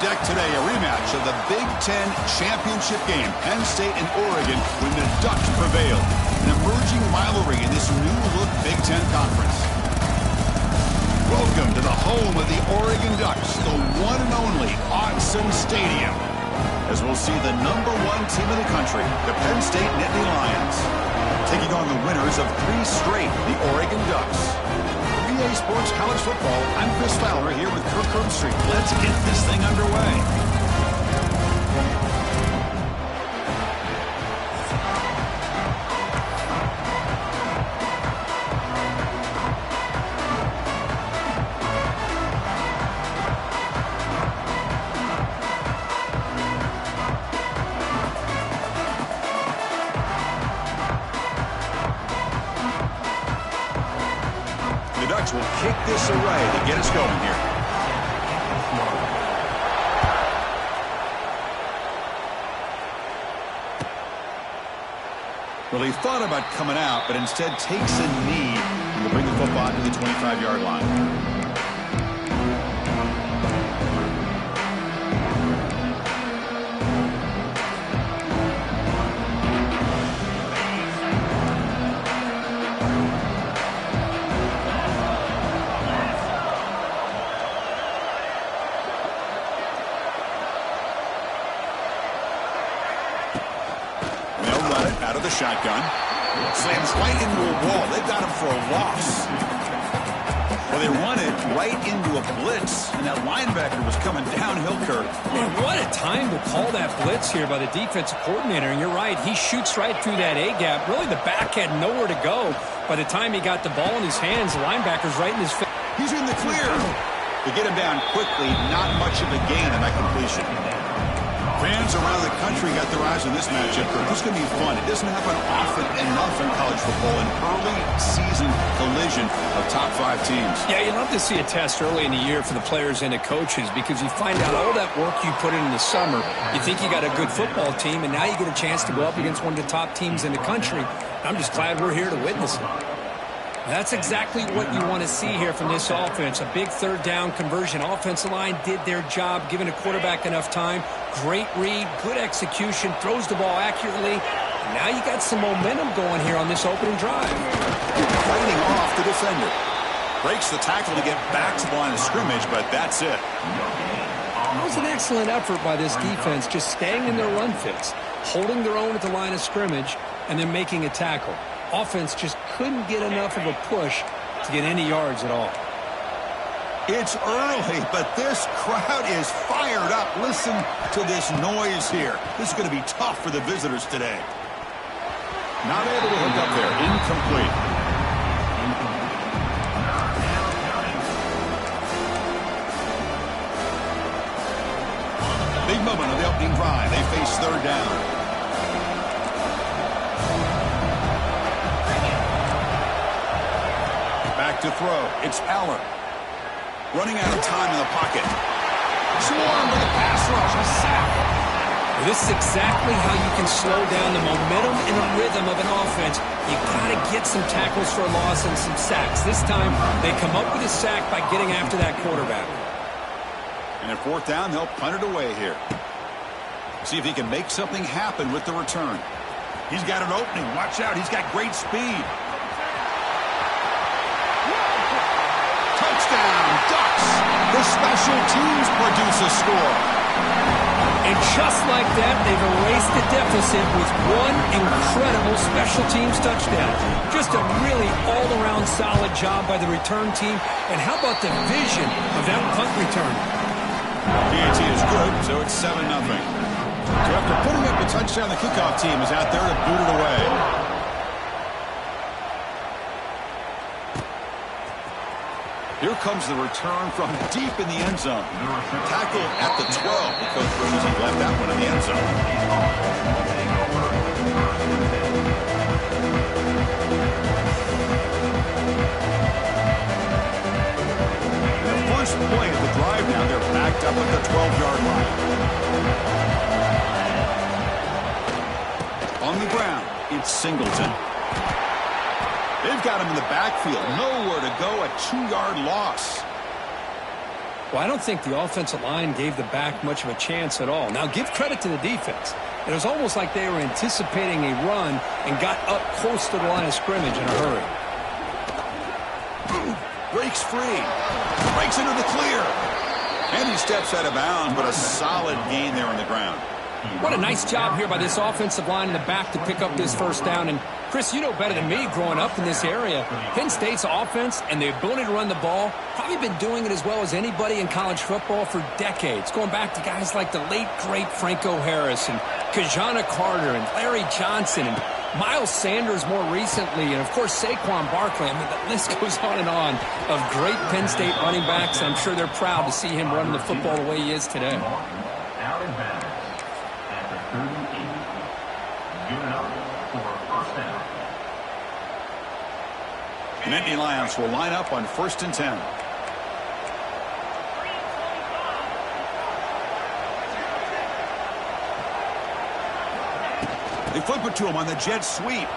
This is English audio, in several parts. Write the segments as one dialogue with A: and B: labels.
A: deck today, a rematch of the Big Ten championship game. Penn State and Oregon when the Ducks prevailed. An emerging rivalry in this new-look Big Ten conference. Welcome to the home of the Oregon Ducks, the one and only Autzen Stadium. As we'll see the #1 team in the country, the Penn State Nittany Lions, taking on the winners of 3 straight, the Oregon Ducks. EA Sports College Football, I'm Chris Fowler here with Kirk Herbstreit. Let's get this thing underway. The Ducks will kick this away to get us going here. Well, he thought about coming out, but instead takes a knee and will bring the football to the 25-yard line. Out of the shotgun. Slams right into a wall. They've got him for a loss. Well, they run it right into a blitz, and that linebacker was coming downhill, Kirk.
B: Man, what a time to call that blitz here by the defensive coordinator. And you're right, he shoots right through that A-gap. Really, the back had nowhere to go. By the time he got the ball in his hands, the linebacker's right in his face.
A: He's in the clear. They get him down quickly. Not much of a gain on that completion. Fans around the country got their eyes on this matchup. This is going to be fun. It doesn't happen often enough in college football, an early season collision of top 5 teams.
B: Yeah, you love to see a test early in the year for the players and the coaches because you find out all that work you put in the summer. You think you got a good football team, and now you get a chance to go up against one of the top teams in the country. I'm just glad we're here to witness it. That's exactly what you want to see here from this offense. A big third down conversion. Offensive line did their job, giving a quarterback enough time. Great read, good execution, throws the ball accurately. And now you got some momentum going here on this opening drive.
A: Fighting off the defender. Breaks the tackle to get back to the line of scrimmage, but that's it.
B: That was an excellent effort by this defense, just staying in their run fits, holding their own at the line of scrimmage, and then making a tackle. Offense just couldn't get enough of a push to get any yards at all.
A: It's early, but this crowd is fired up. Listen to this noise here. This is going to be tough for the visitors today. Not able to hook up there. Incomplete. Big moment of the opening drive. They face third down. To throw. It's Aller. Running out of time in the pocket. Swarm with a pass rush. A sack.
B: Well, this is exactly how you can slow down the momentum and the rhythm of an offense. You got to get some tackles for a loss and some sacks. This time, they come up with a sack by getting after that quarterback.
A: And at fourth down, they'll punt it away here. See if he can make something happen with the return. He's got an opening. Watch out. He's got great speed. Touchdown, Ducks! The special teams produce a score.
B: And just like that, they've erased the deficit with one incredible special teams touchdown. Just a really all-around solid job by the return team. And how about the vision of that punt return?
A: PAT is good, so it's 7-0. So after putting up a touchdown, the kickoff team is out there to boot it away. Here comes the return from deep in the end zone. Tackle at the 12 because he left that one in the end zone. The first play of the drive now, they're backed up at the 12-yard line. On the ground, it's Singleton. They've got him in the backfield. Nowhere to go, a 2-yard loss.
B: Well, I don't think the offensive line gave the back much of a chance at all. Now, give credit to the defense. It was almost like they were anticipating a run and got up close to the line of scrimmage in a hurry.
A: Breaks free. Breaks into the clear. And he steps out of bounds, but a solid gain there on the ground.
B: What a nice job here by this offensive line in the back to pick up this first down. And, Chris, you know better than me growing up in this area, Penn State's offense and the ability to run the ball, probably been doing it as well as anybody in college football for decades, going back to guys like the late, great Franco Harris and Kajana Carter and Larry Johnson and Miles Sanders more recently, and, of course, Saquon Barkley. I mean, the list goes on of great Penn State running backs, and I'm sure they're proud to see him running the football the way he is today.
A: The Nittany Lions will line up on 1st and 10. They flip it to him on the jet sweep.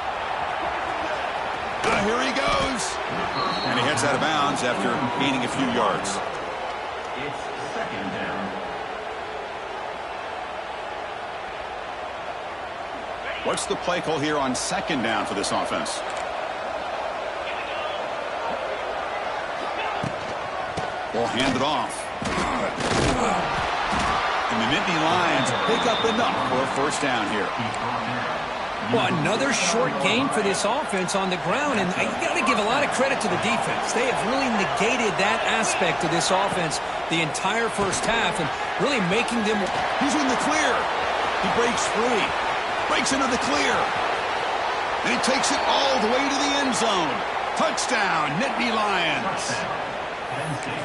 A: Here he goes. And he heads out of bounds after gaining a few yards.
C: It's 2nd down.
A: What's the play call here on 2nd down for this offense? Ball handed off. And the Nittany Lions pick up enough for a first down here.
B: Well, another short gain for this offense on the ground, and you got to give a lot of credit to the defense. They have really negated that aspect of this offense the entire first half and really making them...
A: He's in the clear. He breaks free. Breaks into the clear. And he takes it all the way to the end zone. Touchdown, Nittany Lions.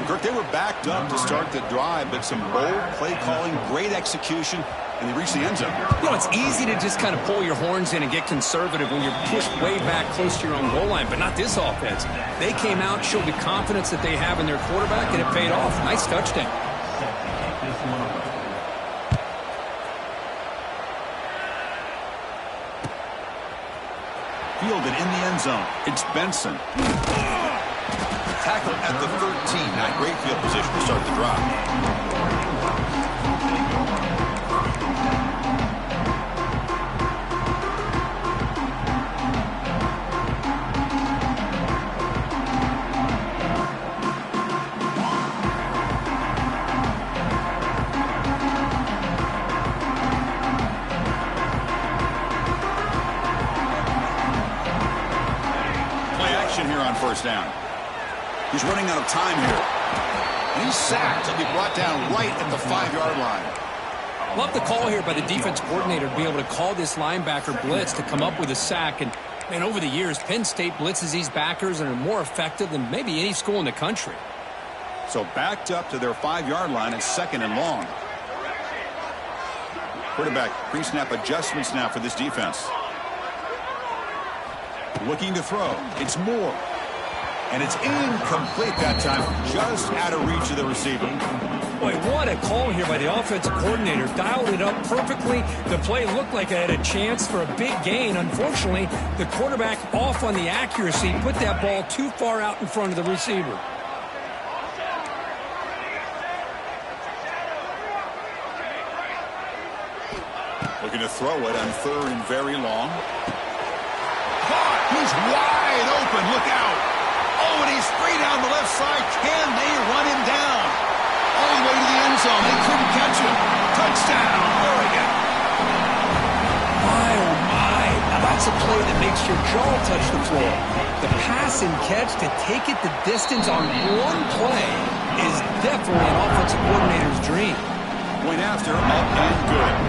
A: Kirk, they were backed up to start the drive, but some bold play calling, great execution, and they reached the end zone.
B: You know, it's easy to just kind of pull your horns in and get conservative when you're pushed way back close to your own goal line, but not this offense. They came out, showed the confidence that they have in their quarterback, and it paid off. Nice touchdown.
A: Fielded in the end zone. It's Benson. Tackle at the 13. Not great field position to start the drive. Play action here on first down. He's running out of time here. And he's sacked. He'll be brought down right at the 5-yard line.
B: Love the call here by the defense coordinator to be able to call this linebacker blitz to come up with a sack. And, man, over the years, Penn State blitzes these backers and are more effective than maybe any school in the country.
A: So backed up to their 5-yard line and 2nd and long. Quarterback pre-snap adjustments now for this defense. Looking to throw. It's Moore. And it's incomplete that time, just out of reach of the receiver.
B: Boy, what a call here by the offensive coordinator. Dialed it up perfectly. The play looked like it had a chance for a big gain. Unfortunately, the quarterback off on the accuracy, put that ball too far out in front of the receiver.
A: Looking to throw it on 3rd and very long. Caught! He's wide open. Look out! Oh, and he's free down the left side. Can they run him down? All the way to the end zone. They couldn't catch him. Touchdown, Oregon.
B: My, oh my. Now that's a play that makes your jaw touch the floor. The pass and catch to take it the distance on one play is definitely an offensive coordinator's dream.
A: Point after, up and good.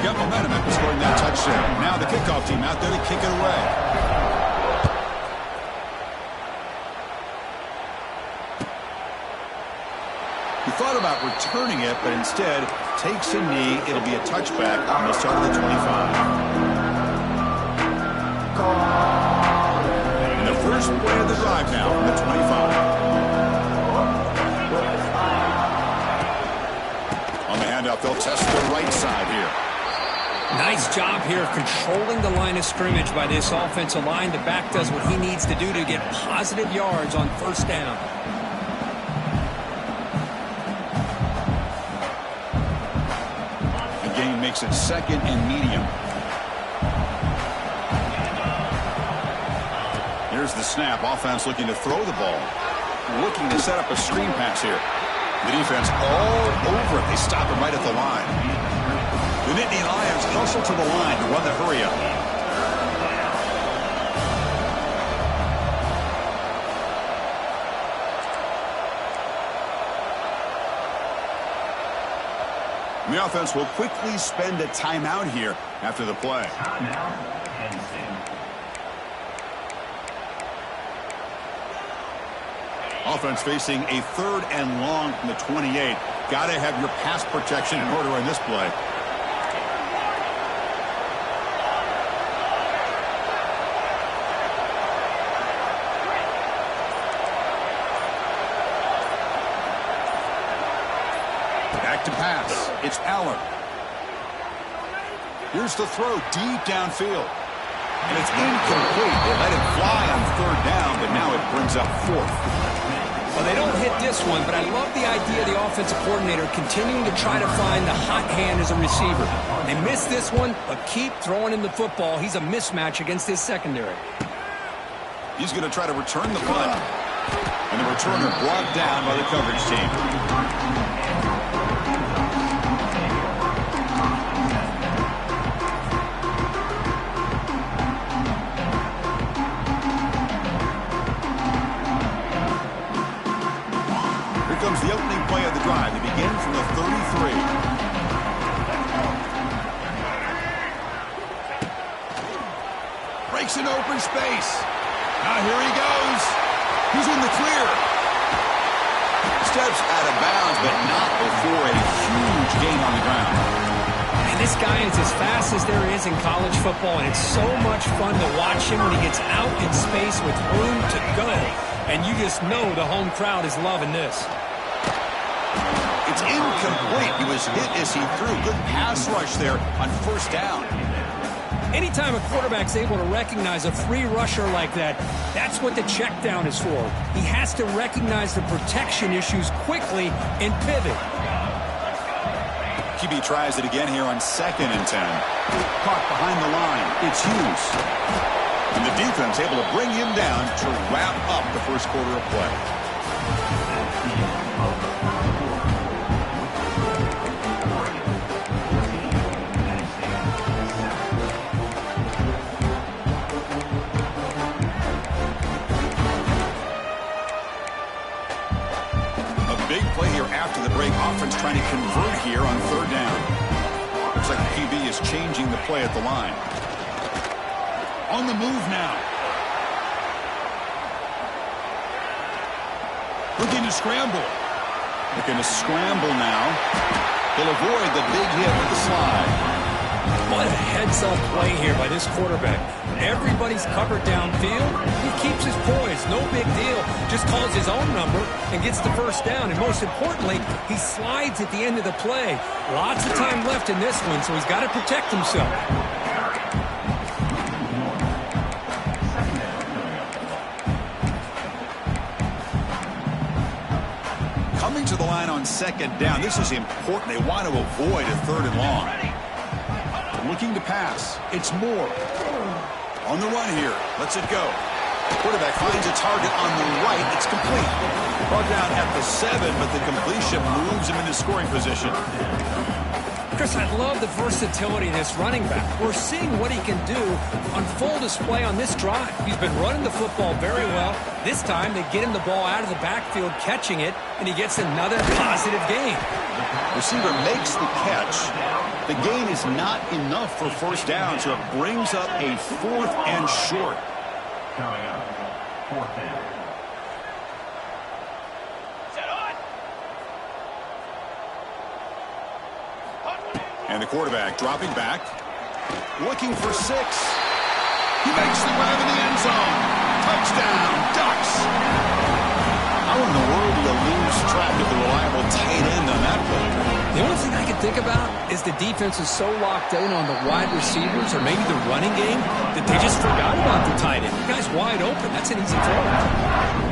A: Got momentum after scoring that touchdown. Now the kickoff team out there to kick it away. He thought about returning it, but instead takes a knee. It'll be a touchback on the start of the 25. And the first play of the drive now from the 25. On the handoff, they'll test the right side here.
B: Nice job here of controlling the line of scrimmage by this offensive line. The back does what he needs to do to get positive yards on first down.
A: The gain makes it second and medium. Here's the snap. Offense looking to throw the ball. Looking to set up a screen pass here. The defense all over it. They stop him right at the line. The Nittany Lions hustle to the line to run the hurry up. And the offense will quickly spend a timeout here after the play. Offense facing a 3rd and long from the 28. Got to have your pass protection in order in this play. Back to pass. It's Allen. Here's the throw deep downfield. And it's incomplete. They let it fly on 3rd down, but now it brings up 4th.
B: Well, they don't hit this one, but I love the idea of the offensive coordinator continuing to try to find the hot hand as a receiver. They missed this one, but keep throwing him the football. He's a mismatch against his secondary.
A: He's going to try to return the punt. And the returner brought down by the coverage team. Comes the opening play of the drive. They begin from the 33. Breaks an open space. Now here he goes. He's in the clear. Steps out of bounds, but not before a huge gain on the ground.
B: And this guy is as fast as there is in college football, and it's so much fun to watch him when he gets out in space with room to go. And you just know the home crowd is loving this.
A: It's incomplete. He was hit as he threw. Good pass rush there on 1st down.
B: Anytime a quarterback's able to recognize a free rusher like that, that's what the check down is for. He has to recognize the protection issues quickly and pivot.
A: QB tries it again here on 2nd and 10. Caught behind the line. It's Hughes. And the defense able to bring him down to wrap up the first quarter of play. Big play here after the break. Offense trying to convert here on 3rd down. Looks like the QB is changing the play at the line. On the move now. Looking to scramble. Looking to scramble now. He'll avoid the big hit with the slide.
B: What a heads-up play here by this quarterback. Everybody's covered downfield. He keeps his poise. No big deal. Just calls his own number and gets the first down. And most importantly, he slides at the end of the play. Lots of time left in this one, so he's got to protect himself.
A: Coming to the line on 2nd down. This is important. They want to avoid a 3rd and long. Looking to pass. It's Moore. On the run here. Lets it go. Quarterback finds a target on the right. It's complete. Brought down at the 7, but the completion moves him into scoring position.
B: Chris, I love the versatility of this running back. We're seeing what he can do on full display on this drive. He's been running the football very well. This time, they get him the ball out of the backfield, catching it, and he gets another positive gain.
A: Receiver makes the catch. The gain is not enough for 1st down, so it brings up a 4th and short.
C: Coming up, 4th down.
A: And the quarterback dropping back, looking for 6. He makes the grab in the end zone. Touchdown, Ducks. How in the world do you lose track of the reliable tight end on that play?
B: The only thing I can think think about is the defense is so locked in on the wide receivers or maybe the running game that they just forgot about the tight end. The guy's wide open. That's an easy throw.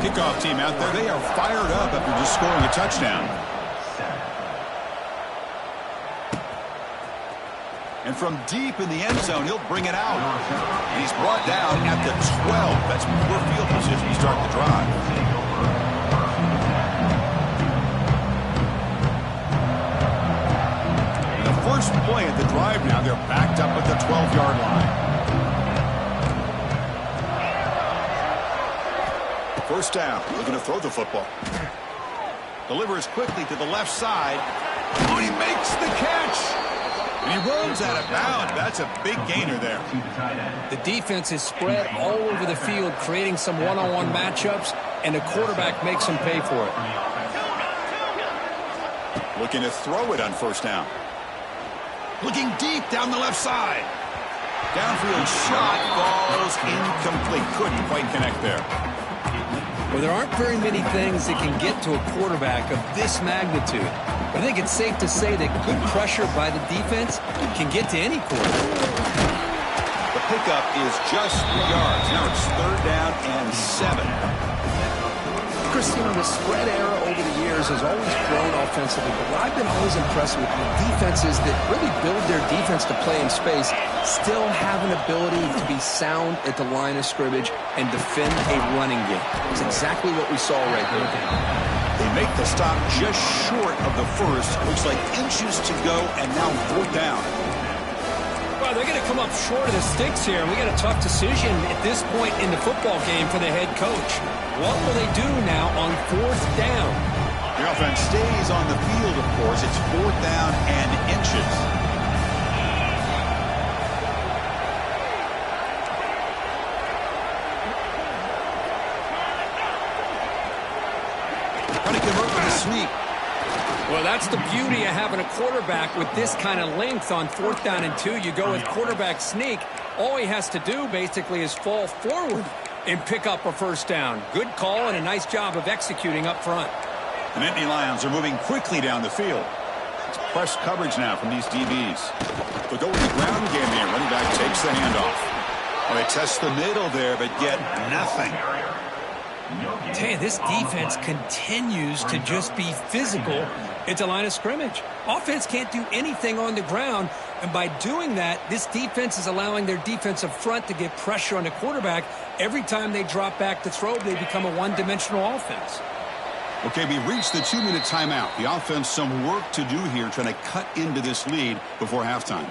A: Kickoff team out there, they are fired up after just scoring a touchdown. And from deep in the end zone, he'll bring it out. And he's brought down at the 12. That's poor field position to start the drive. And the first play at the drive now, they're backed up at the 12-yard line. First down, looking to throw the football. Delivers quickly to the left side. Oh, he makes the catch! And he runs out of bounds. That's a big gainer there.
B: The defense is spread all over the field, creating some one-on-one matchups, and the quarterback makes them pay for it.
A: Looking to throw it on first down. Looking deep down the left side. Downfield shot falls incomplete. Couldn't quite connect there.
B: Well, there aren't very many things that can get to a quarterback of this magnitude. But I think it's safe to say that good pressure by the defense can get to any quarterback.
A: The pickup is just 3 yards. Now it's third down and 7.
B: Christian, the spread era over the years has always grown offensively, but what I've been always impressed with defenses that really build their defense to play in space still have an ability to be sound at the line of scrimmage and defend a running game. It's exactly what we saw right there.
A: They make the stop just short of the first. Looks like inches to go, and now fourth down.
B: Well, they're going to come up short of the sticks here, and we got a tough decision at this point in the football game for the head coach. What will they do now on fourth down?
A: The offense stays on the field, of course. It's fourth down and inches. Trying to convert with a sneak.
B: Well, that's the beauty of having a quarterback with this kind of length on fourth down and 2. You go with quarterback sneak. All he has to do basically is fall forward and pick up a first down. Good call and a nice job of executing up front.
A: The Nittany Lions are moving quickly down the field. It's press coverage now from these DBs. They'll go with the ground game here. Running back takes the handoff. Well, they test the middle there, but get nothing.
B: I tell you, this defense continues to just be physical at the line of scrimmage. Offense can't do anything on the ground, and by doing that, this defense is allowing their defensive front to get pressure on the quarterback. Every time they drop back to throw, they become a one-dimensional offense.
A: Okay, we reached the 2-minute timeout. The offense some work to do here, trying to cut into this lead before halftime.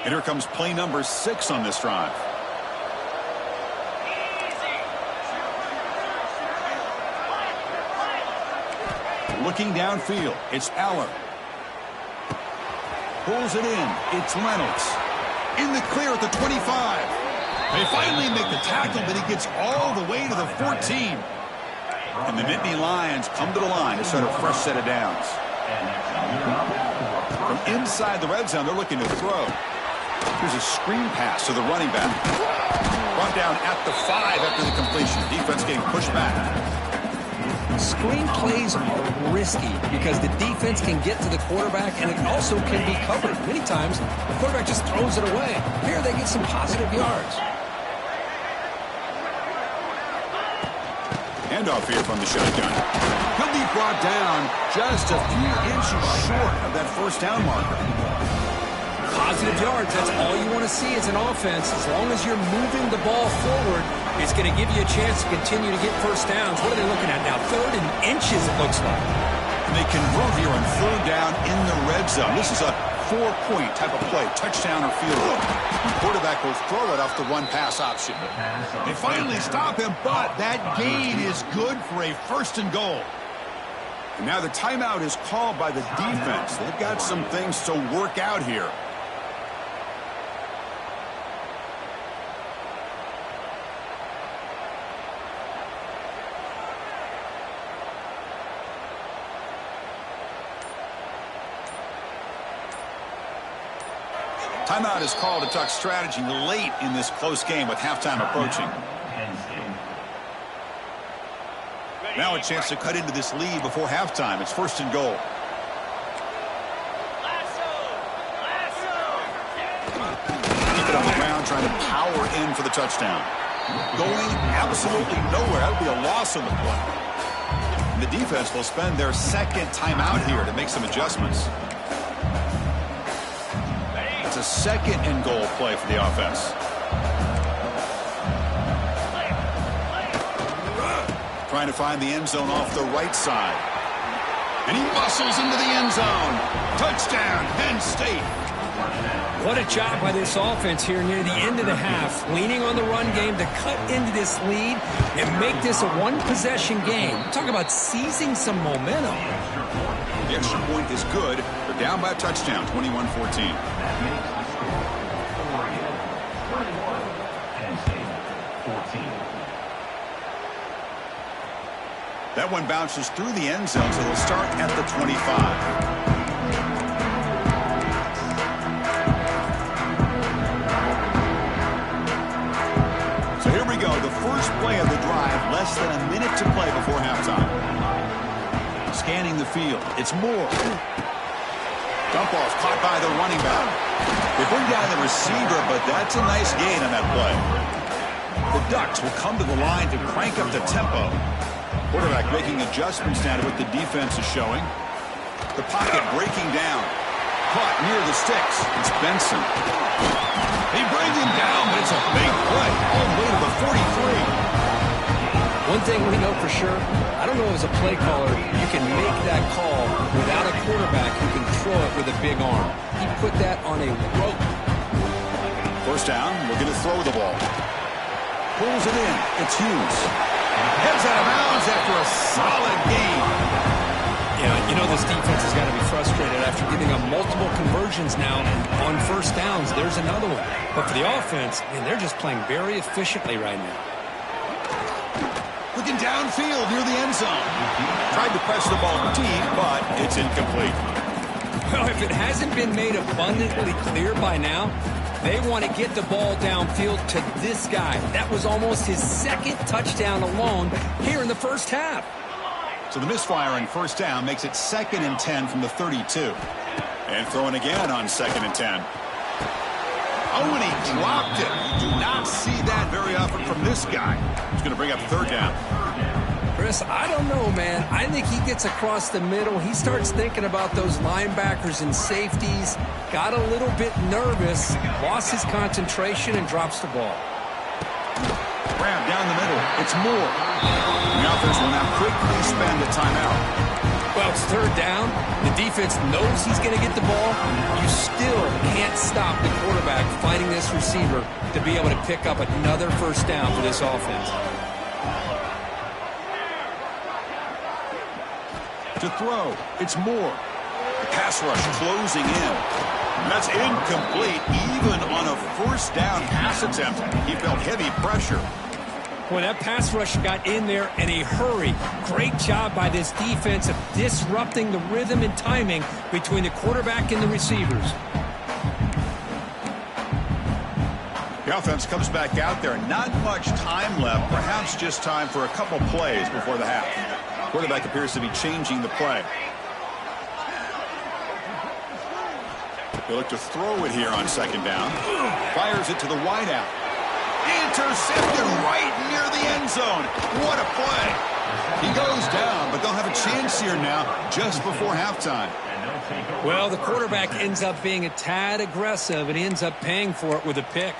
A: And here comes play number 6 on this drive. Looking downfield, it's Aller. Pulls it in, it's Reynolds. In the clear at the 25. They finally make the tackle, but he gets all the way to the 14. And the Nittany Lions come to the line to start a fresh set of downs. From inside the red zone, they're looking to throw. Here's a screen pass to the running back. Brought down at the 5 after the completion. Defense getting pushed back.
B: Screen plays are risky because the defense can get to the quarterback and it also can be covered. Many times, the quarterback just throws it away. Here, they get some positive yards.
A: Handoff here from the shotgun. He'll be brought down just a few inches short of that first down marker.
B: Positive yards, that's all you want to see as an offense. As long as you're moving the ball forward, it's going to give you a chance to continue to get first downs. What are they looking at now? 3rd and inches, it looks like.
A: And they convert here on 3rd down in the red zone. This is a 4-point type of play, touchdown or field goal. The quarterback will throw it off the run-pass option. They finally stop him, but that gain is good for a 1st and goal. And now the timeout is called by the defense. They've got some things to work out here. Timeout is called to talk strategy late in this close game with halftime approaching. Now a chance to cut into this lead before halftime. It's 1st and goal. trying to power in for the touchdown. Going absolutely nowhere. That would be a loss on the play. And the defense will spend their second timeout here to make some adjustments. It's a second and goal play for the offense. Trying to find the end zone off the right side. And he muscles into the end zone. Touchdown, Penn State.
B: What a job by this offense here near the end of the half, leaning on the run game to cut into this lead and make this a one-possession game. Talk about seizing some momentum.
A: The extra point is good. They're down by a touchdown, 21-14. That one bounces through the end zone, so they'll start at the 25. So here we go, the first play of the drive, less than a minute to play before halftime. Scanning the field, it's Moore. Dump off, caught by the running back. They bring down the receiver, but that's a nice gain on that play. The Ducks will come to the line to crank up the tempo. Quarterback making adjustments now to what the defense is showing. The pocket breaking down. Caught near the sticks. It's Benson. He brings him down, but it's a big play. All the way to the 43.
B: One thing we know for sure, I don't know as a play caller, you can make that call without a quarterback who can throw it with a big arm. He put that on a rope.
A: First down, we're going to throw the ball. Pulls it in. It's Hughes. Heads out of bounds after a solid game.
B: Yeah, you know this defense has got to be frustrated after giving up multiple conversions now on first downs. There's another one. But for the offense, man, they're just playing very efficiently right now.
A: Looking downfield near the end zone. Tried to press the ball deep, but it's incomplete.
B: Well, if it hasn't been made abundantly clear by now, they want to get the ball downfield to this guy. That was almost his second touchdown alone here in the first half.
A: So the misfire on first down makes it 2nd and 10 from the 32. And throwing again on 2nd and 10. Oh, and he dropped it. You do not see that very often from this guy. He's going to bring up third down.
B: Chris, I don't know, man. I think he gets across the middle. He starts thinking about those linebackers and safeties. Got a little bit nervous, lost his concentration, and drops the ball.
A: Grab down the middle. It's Moore. The offense will now quickly spend a timeout.
B: Well, it's third down. The defense knows he's going to get the ball. You still can't stop the quarterback finding this receiver to be able to pick up another first down for this offense.
A: To throw, it's Moore. The pass rush closing in. And that's incomplete, even on a first down pass attempt. He felt heavy pressure.
B: Well, that pass rush got in there in a hurry. Great job by this defense of disrupting the rhythm and timing between the quarterback and the receivers.
A: The offense comes back out there. Not much time left. Perhaps just time for a couple plays before the half. Quarterback appears to be changing the play. They look to throw it here on second down. Fires it to the wideout. Intercepted right near the end zone. What a play. He goes down, but they'll have a chance here now just before halftime.
B: Well, the quarterback ends up being a tad aggressive and ends up paying for it with a pick.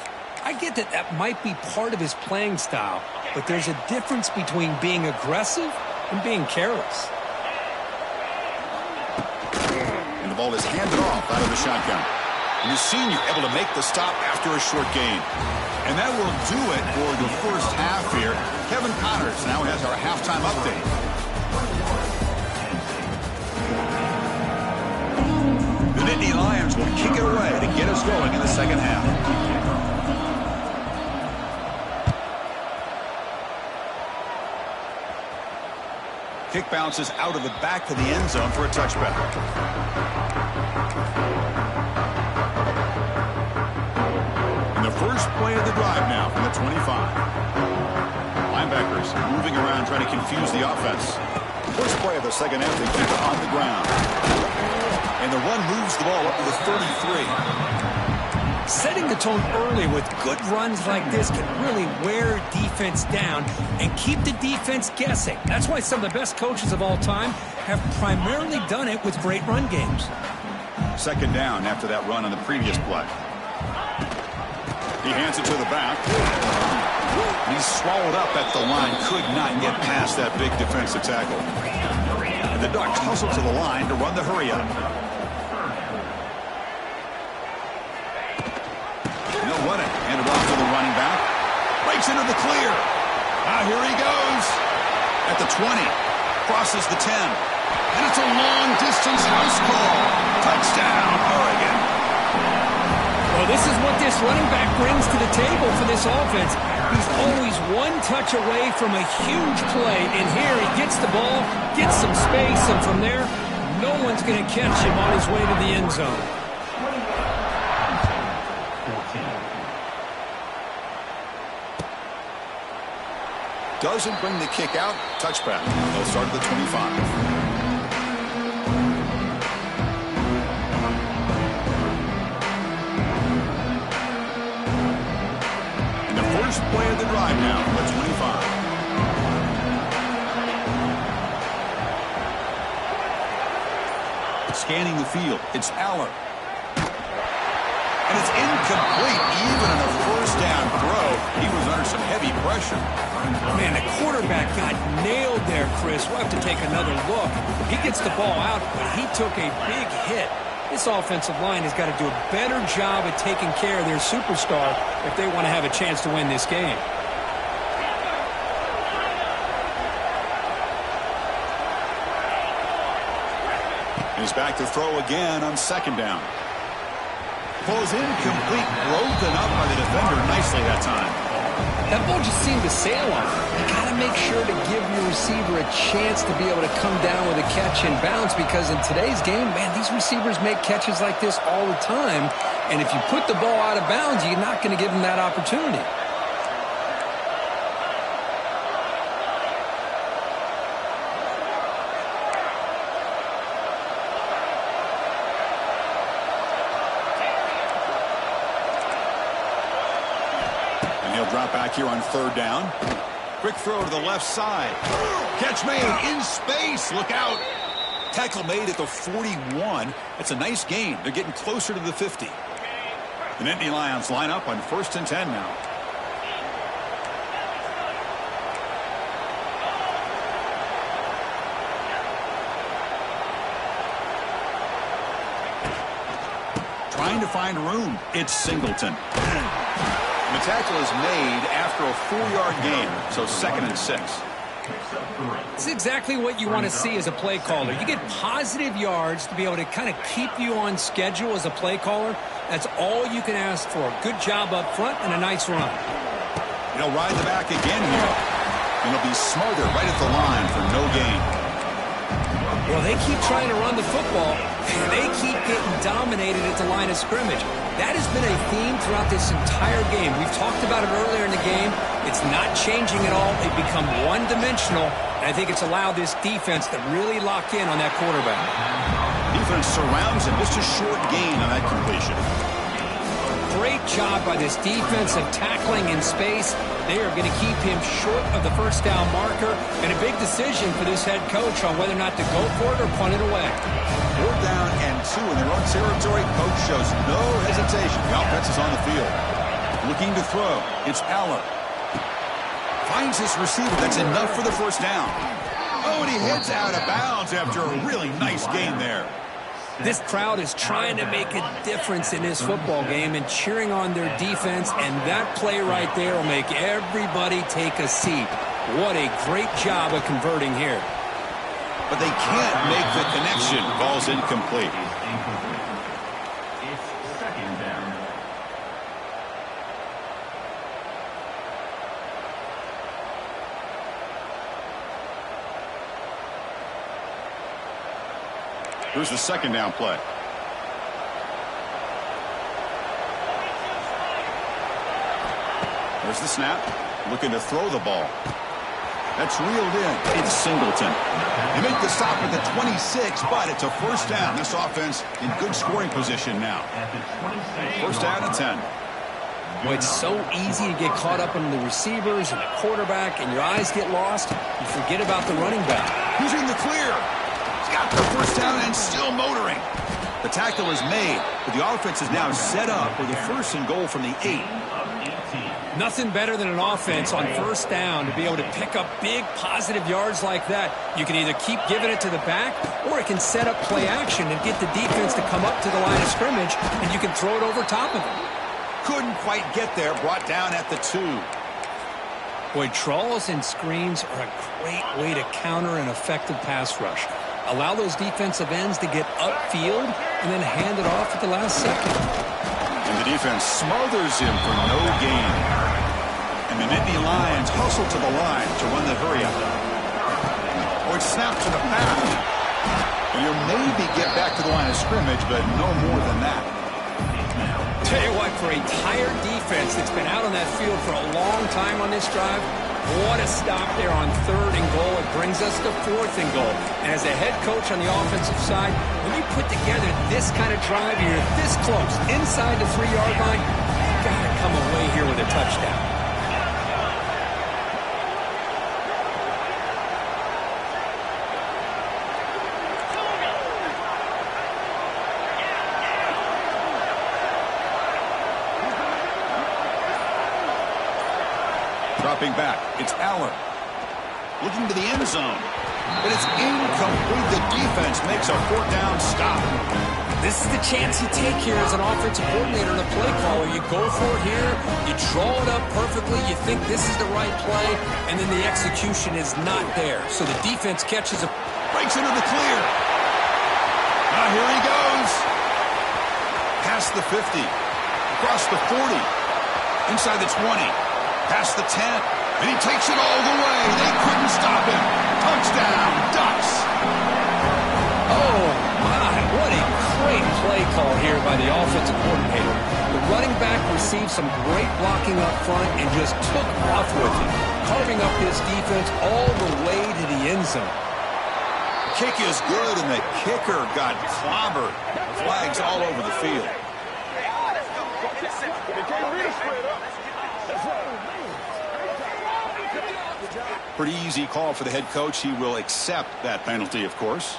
B: I get that that might be part of his playing style, but there's a difference between being aggressive and being careless.
A: And the ball is handed off out of the shotgun. And the senior able to make the stop after a short gain. And that will do it for the first half here. Kevin Connors now has our halftime update. The Nittany Lions will kick it away to get us going in the second half. Kick bounces out of the back of the end zone for a touchback. And the first play of the drive now from the 25. Linebackers moving around trying to confuse the offense. First play of the second half, they keep it on the ground. And the run moves the ball up to the 33.
B: Setting the tone early with good runs like this can really wear defense down and keep the defense guessing. That's why some of the best coaches of all time have primarily done it with great run games.
A: Second down after that run on the previous play. He hands it to the back. He's swallowed up at the line. Could not get past that big defensive tackle. And the Ducks hustle to the line to run the hurry up. They'll run it. Hand it off to the running back. Breaks into the clear. Here he goes. At the 20. Crosses the 10. And it's a long-distance house call. Touchdown, Oregon.
B: Well, this is what this running back brings to the table for this offense. He's always one touch away from a huge play. And here he gets the ball, gets some space, and from there, no one's going to catch him on his way to the end zone.
A: Doesn't bring the kick out. Touchback. They'll start at the 25. First play of the drive now, the 25. Scanning the field, it's Aller. And it's incomplete, even on a first down throw. He was under some heavy pressure.
B: Man, the quarterback got nailed there, Chris. We'll have to take another look. He gets the ball out, but he took a big hit. This offensive line has got to do a better job at taking care of their superstar if they want to have a chance to win this game.
A: He's back to throw again on second down. Ball is incomplete, broken up by the defender nicely that time.
B: That ball just seemed to sail off. You got to make sure to give your receiver a chance to be able to come down with a catch and bounce, because in today's game, man, these receivers make catches like this all the time. And if you put the ball out of bounds, you're not going to give them that opportunity.
A: Drop back here on third down. Quick throw to the left side. Catch made in space. Look out. Tackle made at the 41. That's a nice gain. They're getting closer to the 50. The Nittany Lions line up on 1st and 10 now. Trying to find room. It's Singleton. The tackle is made after a 4-yard gain, so 2nd and 6.
B: It's exactly what you want to see as a play caller. You get positive yards to be able to kind of keep you on schedule as a play caller. That's all you can ask for. Good job up front and a nice run.
A: He'll ride the back again here. And he'll be smarter right at the line for no gain.
B: Well, they keep trying to run the football, and they keep getting dominated at the line of scrimmage. That has been a theme throughout this entire game. We've talked about it earlier in the game. It's not changing at all. They've become one-dimensional, and I think it's allowed this defense to really lock in on that quarterback.
A: Defense surrounds him. Just a short gain on that completion.
B: Great job by this defensive tackling in space. They are going to keep him short of the first down marker, and a big decision for this head coach on whether or not to go for it or punt it away.
A: 4th down and 2 in their own territory. Coach shows no hesitation. The offense is on the field. Looking to throw. It's Aller. Finds his receiver. That's enough for the first down. Oh, and he heads out of bounds after a really nice gain there.
B: This crowd is trying to make a difference in this football game and cheering on their defense, and that play right there will make everybody take a seat. What a great job of converting here.
A: But they can't make the connection. Ball's incomplete.
C: It's 2nd down.
A: Here's the 2nd down play. There's the snap. Looking to throw the ball. That's reeled in. It's Singleton. They make the stop at the 26, but it's a first down. This offense in good scoring position now. First down and 10.
B: Well, it's so easy to get caught up in the receivers and the quarterback, and your eyes get lost. You forget about the running back.
A: He's in the clear. He's got the first down and still motoring. The tackle is made, but the offense is now set up with a first and goal from the 8.
B: Nothing better than an offense on first down to be able to pick up big positive yards like that. You can either keep giving it to the back, or it can set up play action and get the defense to come up to the line of scrimmage, and you can throw it over top of them.
A: Couldn't quite get there, brought down at the 2.
B: Boy, draws and screens are a great way to counter an effective pass rush. Allow those defensive ends to get upfield and then hand it off at the last second.
A: And the defense smothers him for no gain. And the Nittany Lions hustle to the line to run the hurry-up. Or it's snapped to the pass. And you'll maybe get back to the line of scrimmage, but no more than that.
B: Tell you what, for a tired defense that's been out on that field for a long time on this drive, what a stop there on 3rd and goal. It brings us to 4th and goal. And as a head coach on the offensive side, when you put together this kind of drive, you're this close, inside the 3-yard line, you've got to come away here with a touchdown.
A: Dropping back, it's Allen. Looking to the end zone. But it's incomplete. The defense makes a 4th down stop.
B: This is the chance you take here as an offensive coordinator and a play caller. You go for it here, you draw it up perfectly, you think this is the right play, and then the execution is not there. So the defense catches it.
A: Breaks into the clear. Now here he goes. Past the 50. Across the 40. Inside the 20. Past the 10, and he takes it all the way. They couldn't stop him. Touchdown, Ducks.
B: Oh, my, what a great play call here by the offensive coordinator. The running back received some great blocking up front and just took off with it, carving up his defense all the way to the end zone.
A: Kick is good, and the kicker got clobbered. Flags all over the field. Pretty easy call for the head coach. He will accept that penalty, of course.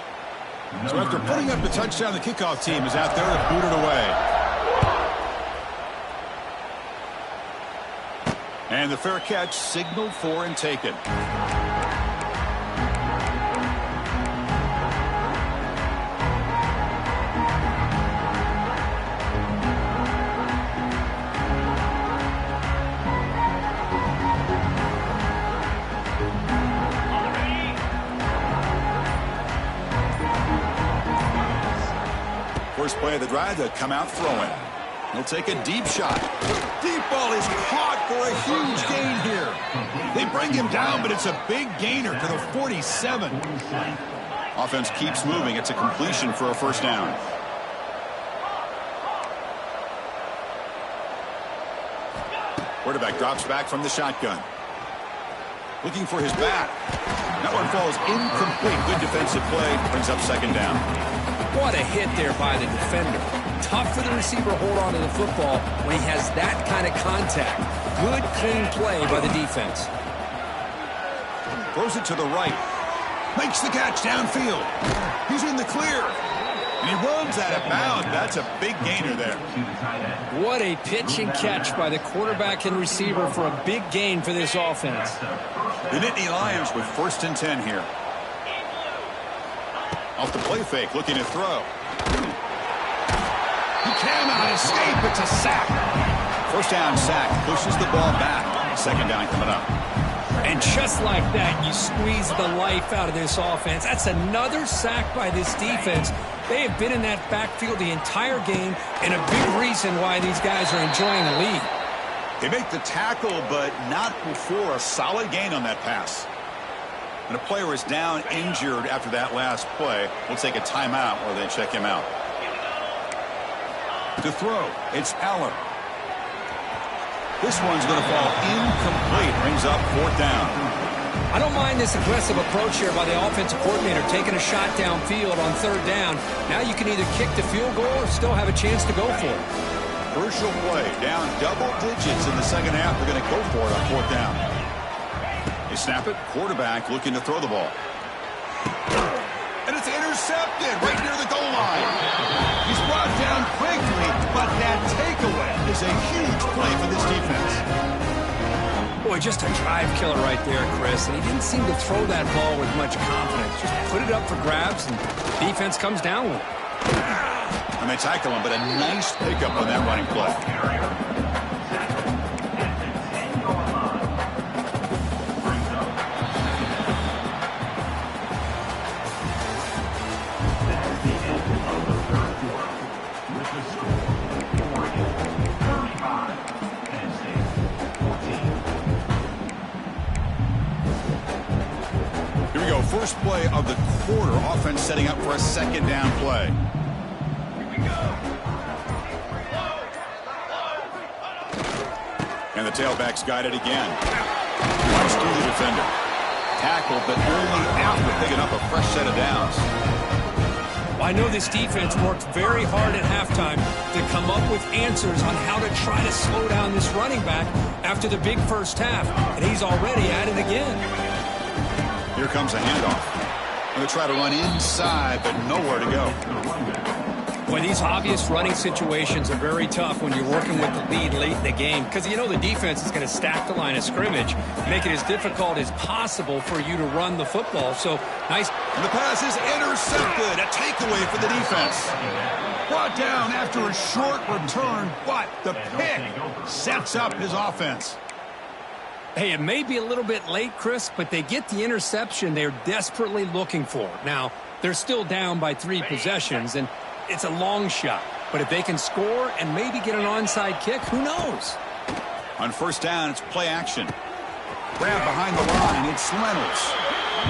A: So after putting up the touchdown, the kickoff team is out there to boot it away. And the fair catch signaled for and taken. First play of the drive to come out throwing. He'll take a deep shot. Deep ball is caught for a huge gain here. They bring him down, but it's a big gainer to the 47. Offense keeps moving. It's a completion for a first down. Quarterback drops back from the shotgun. Looking for his back. That one falls incomplete. Good defensive play. Brings up second down.
B: What a hit there by the defender. Tough for the receiver to hold on to the football when he has that kind of contact. Good, clean play by the defense.
A: Throws it to the right. Makes the catch downfield. He's in the clear. And he runs out of bounds. That's a big gainer there.
B: What a pitch and catch by the quarterback and receiver for a big gain for this offense.
A: The Nittany Lions with 1st and 10 here. Off the play fake, looking to throw. He cannot escape. It's a sack. First down sack. Pushes the ball back. Second down coming up.
B: And just like that, you squeeze the life out of this offense. That's another sack by this defense. They have been in that backfield the entire game, and a big reason why these guys are enjoying the lead.
A: They make the tackle, but not before a solid gain on that pass. And a player is down injured after that last play. We'll take a timeout while they check him out. To throw, it's Allen. This one's going to fall incomplete. Brings up 4th down.
B: I don't mind this aggressive approach here by the offensive coordinator, taking a shot downfield on third down. Now you can either kick the field goal or still have a chance to go for it.
A: Crucial play, down double digits in the second half. They're going to go for it on fourth down. They snap it, quarterback looking to throw the ball. And it's intercepted right near the goal line. He's brought down quickly, but that takeaway is a huge play for this defense.
B: Boy, just a drive killer right there, Chris. And he didn't seem to throw that ball with much confidence. Just put it up for grabs, and defense comes down with it.
A: And they tackle him, but a nice pickup on that running play. Here we go, first play of the quarter. Offense setting up for a second down play. And the tailback's guided again. Runs through the defender. Tackled, but only after picking up a fresh set of downs.
B: Well, I know this defense worked very hard at halftime to come up with answers on how to try to slow down this running back after the big first half. And he's already at it again.
A: Here comes a handoff. Going to try to run inside, but nowhere to go.
B: Boy, these obvious running situations are very tough when you're working with the lead late in the game because you know the defense is going to stack the line of scrimmage, make it as difficult as possible for you to run the football. So, nice.
A: And the pass is intercepted. A takeaway for the defense. Brought down after a short return, but the pick sets up his offense.
B: Hey, it may be a little bit late, Chris, but they get the interception they're desperately looking for. Now, they're still down by 3 possessions, and it's a long shot. But if they can score and maybe get an onside kick, who knows?
A: On first down, it's play action. Grab behind the line. It's Reynolds.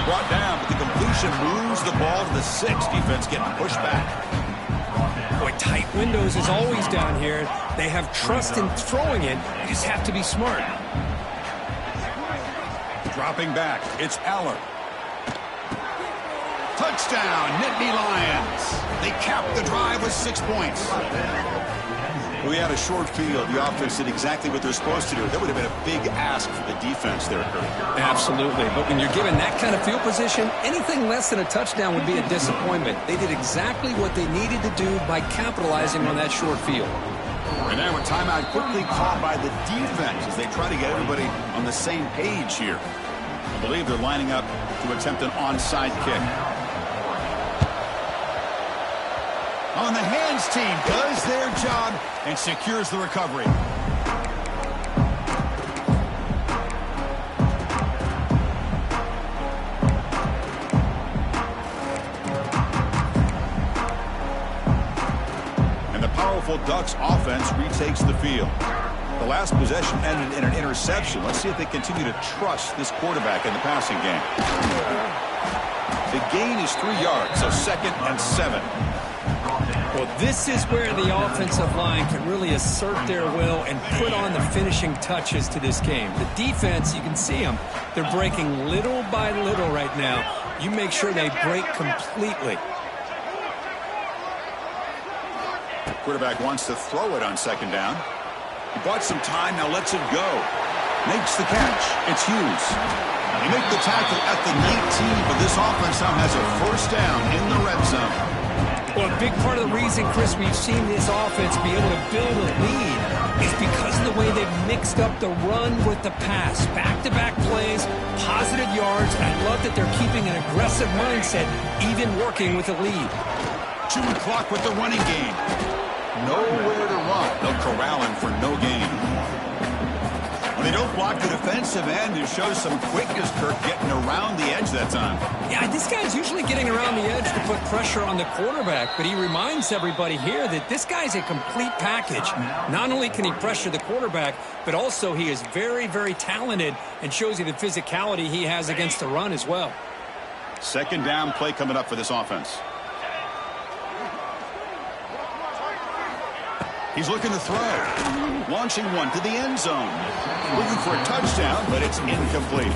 A: Brought down, but the completion moves the ball to the 6. Defense getting pushed back.
B: Boy, tight windows is always down here. They have trust in throwing it. You just have to be smart.
A: Dropping back, it's Aller. Touchdown, Nittany Lions. They capped the drive with 6 points. We had a short field. The offense did exactly what they're supposed to do. That would have been a big ask for the defense there, Kurt.
B: Absolutely. But when you're given that kind of field position, anything less than a touchdown would be a disappointment. They did exactly what they needed to do by capitalizing on that short field.
A: And now a timeout quickly called by the defense as they try to get everybody on the same page here. I believe they're lining up to attempt an onside kick. On the hands team does their job and secures the recovery. And the powerful Ducks offense retakes the field. The last possession ended in an interception. Let's see if they continue to trust this quarterback in the passing game. The gain is 3 yards, so 2nd and 7.
B: Well, this is where the offensive line can really assert their will and put on the finishing touches to this game. The defense, you can see them. They're breaking little by little right now. You make sure they break completely.
A: Quarterback wants to throw it on 2nd down. He bought some time, now lets it go. Makes the catch. It's Hughes. They make the tackle at the 19, but this offense now has a first down in the red zone.
B: Well, a big part of the reason, Chris, we've seen this offense be able to build a lead is because of the way they've mixed up the run with the pass. Back-to-back plays, positive yards. I love that they're keeping an aggressive mindset, even working with a lead.
A: Chewing clock with the running game. Nowhere to run. They'll corral him for no gain. When they don't block the defensive end, it shows some quickness, Kirk, getting around the edge that time.
B: Yeah, this guy's usually getting around the edge to put pressure on the quarterback, but he reminds everybody here that this guy's a complete package. Not only can he pressure the quarterback, but also he is very, very talented and shows you the physicality he has against the run as well.
A: 2nd down play coming up for this offense. He's looking to throw. Launching one to the end zone. Looking for a touchdown, but it's incomplete.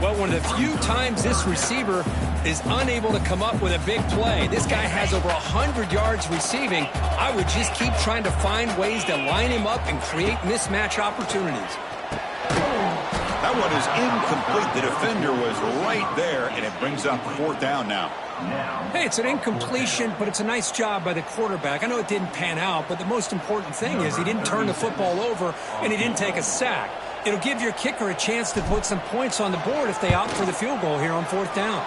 B: Well, one of the few times this receiver is unable to come up with a big play. This guy has over 100 yards receiving. I would just keep trying to find ways to line him up and create mismatch opportunities.
A: That one is incomplete. The defender was right there, and it brings up 4th down now.
B: Hey, it's an incompletion, but it's a nice job by the quarterback. I know it didn't pan out, but the most important thing is he didn't turn the football over, and he didn't take a sack. It'll give your kicker a chance to put some points on the board if they opt for the field goal here on 4th down.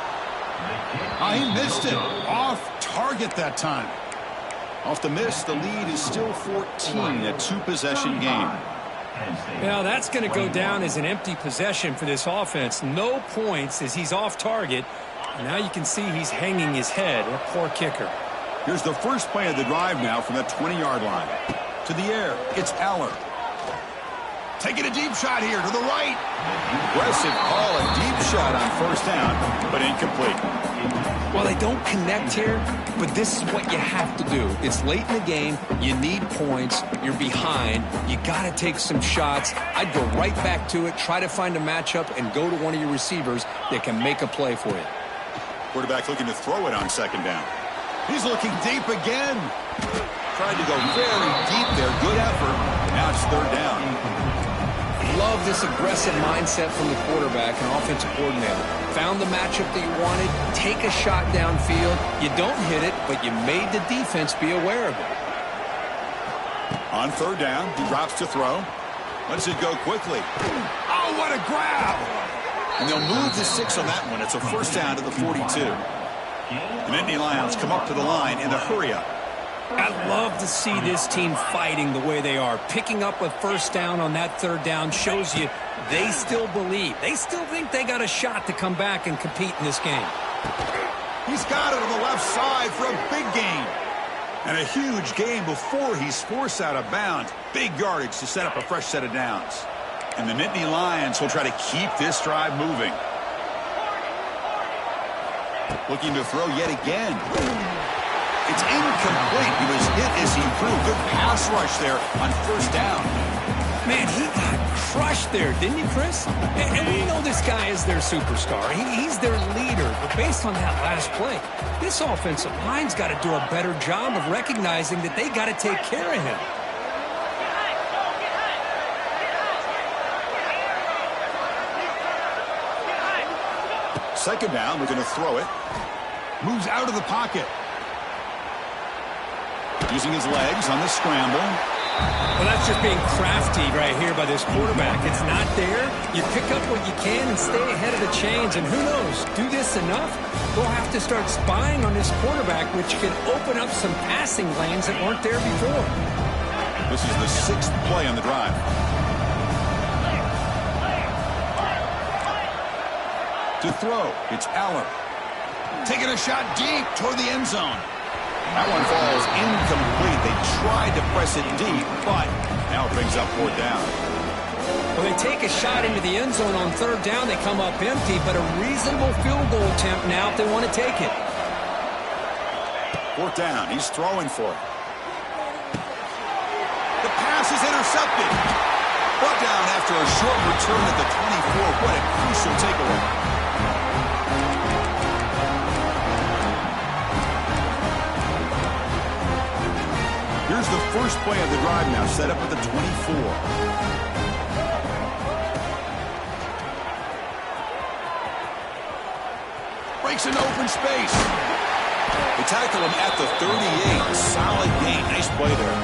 A: He missed it. Off target that time. Off the miss, the lead is still 14, a 2-possession game.
B: Now that's going to go down as an empty possession for this offense. No points as he's off target. Now you can see he's hanging his head. A poor kicker.
A: Here's the first play of the drive now from the 20-yard line. To the air, it's Aller. Taking a deep shot here to the right. Aggressive call, a deep shot on 1st down, but incomplete.
B: Well, they don't connect here, but this is what you have to do. It's late in the game. You need points. You're behind. You got to take some shots. I'd go right back to it, try to find a matchup, and go to one of your receivers that can make a play for you.
A: Quarterback looking to throw it on 2nd down. He's looking deep again. Tried to go very deep there. Good effort. Now it's 3rd down.
B: Love this aggressive mindset from the quarterback and offensive coordinator. Found the matchup that you wanted. Take a shot downfield. You don't hit it, but you made the defense be aware of it.
A: On 3rd down, he drops to throw. Lets it go quickly. Oh, what a grab! And they'll move the 6 on that one. It's a 1st down to the 42. The Nittany Lions come up to the line in the hurry-up.
B: I love to see this team fighting the way they are. Picking up a 1st down on that 3rd down shows you they still believe. They still think they got a shot to come back and compete in this game.
A: He's got it on the left side for a big gain. And a huge gain before he's forced out of bounds. Big yardage to set up a fresh set of downs. And the Nittany Lions will try to keep this drive moving. Looking to throw yet again. It's incomplete. He was hit as he threw. Good pass rush there on 1st down.
B: Man, he got crushed there, didn't he, Chris? And we know this guy is their superstar. He's their leader. But based on that last play, this offensive line's got to do a better job of recognizing that they got to take care of him.
A: Second down, we're going to throw it. Moves out of the pocket. Using his legs on the scramble.
B: Well, that's just being crafty right here by this quarterback. It's not there. You pick up what you can and stay ahead of the chains. And who knows, do this enough, we'll have to start spying on this quarterback, which can open up some passing lanes that weren't there before.
A: This is the 6th play on the drive. To throw, it's Aller. Taking a shot deep toward the end zone. That one falls incomplete. They tried to press it deep, but now it brings up 4th down.
B: Well, they take a shot into the end zone on 3rd down. They come up empty, but a reasonable field goal attempt now if they want to take it.
A: 4th down. He's throwing for it. The pass is intercepted. Brought down after a short return at the 24. What a crucial takeaway. Here's the first play of the drive now, set up at the 24. Breaks into open space. They tackle him at the 38. Solid gain. Nice play there.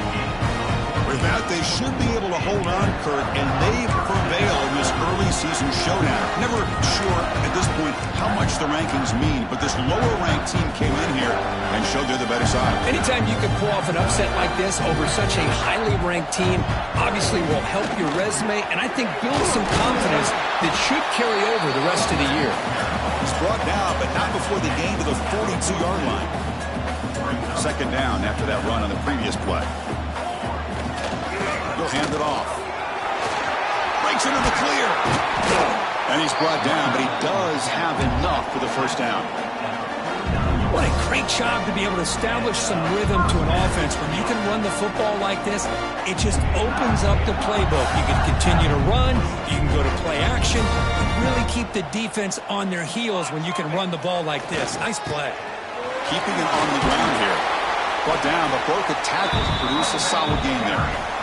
A: With that, they should be able to hold on, Kurt, and they've prevailed in this early season showdown. Never sure at this point how much the rankings mean, but this lower-ranked team came in here and showed they're the better side.
B: Anytime you can pull off an upset like this over such a highly ranked team, obviously will help your resume, and I think build some confidence that should carry over the rest of the year.
A: He's brought down, but not before the gain to the 42-yard line. 2nd down after that run on the previous play. He'll hand it off. Breaks into the clear. And he's brought down, but he does have enough for the 1st down.
B: What a great job to be able to establish some rhythm to an offense. When you can run the football like this, it just opens up the playbook. You can continue to run. You can go to play action. You really keep the defense on their heels when you can run the ball like this. Nice play.
A: Keeping it on the ground here. Brought down, but broke a tackle to produce a solid gain there.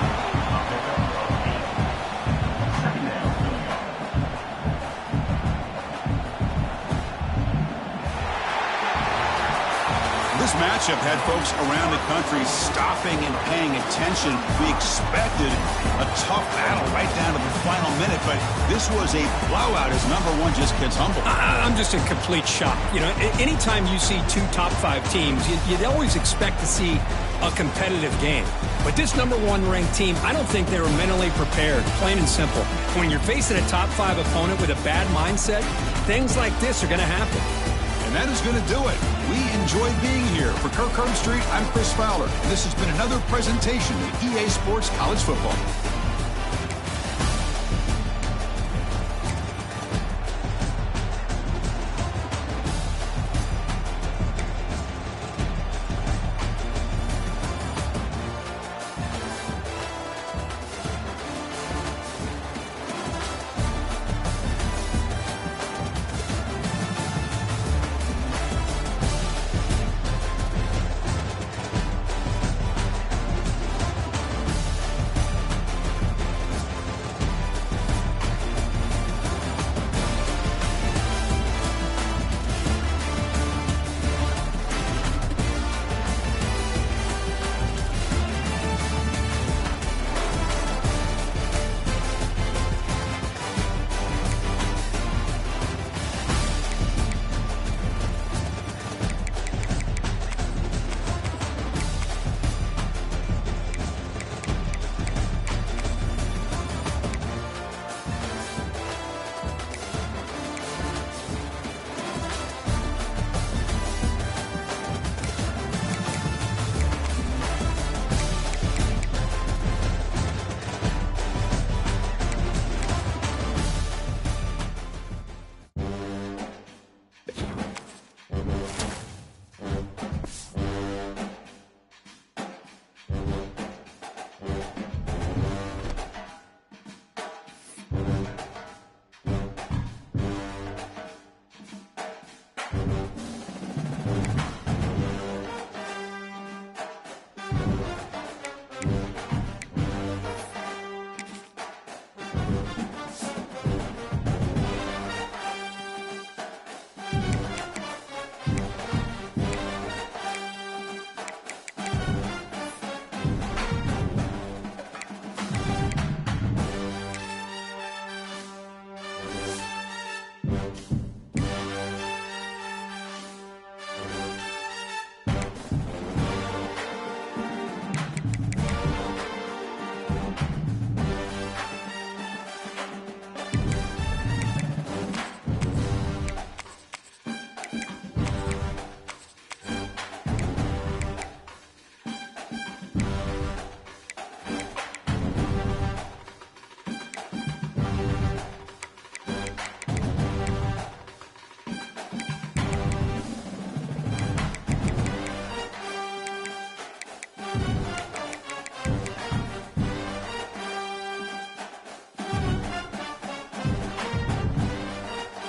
A: This matchup had folks around the country stopping and paying attention. We expected a tough battle right down to the final minute, but this was a blowout as number one just gets humbled.
B: I'm just in complete shock. You know, anytime you see two top 5 teams, you'd always expect to see a competitive game. But this number 1 ranked team, I don't think they were mentally prepared, plain and simple. When you're facing a top 5 opponent with a bad mindset, things like this are going to happen.
A: And that is going to do it. We enjoyed being here. For Kirk Herbstreit, I'm Chris Fowler. This has been another presentation of EA Sports College Football.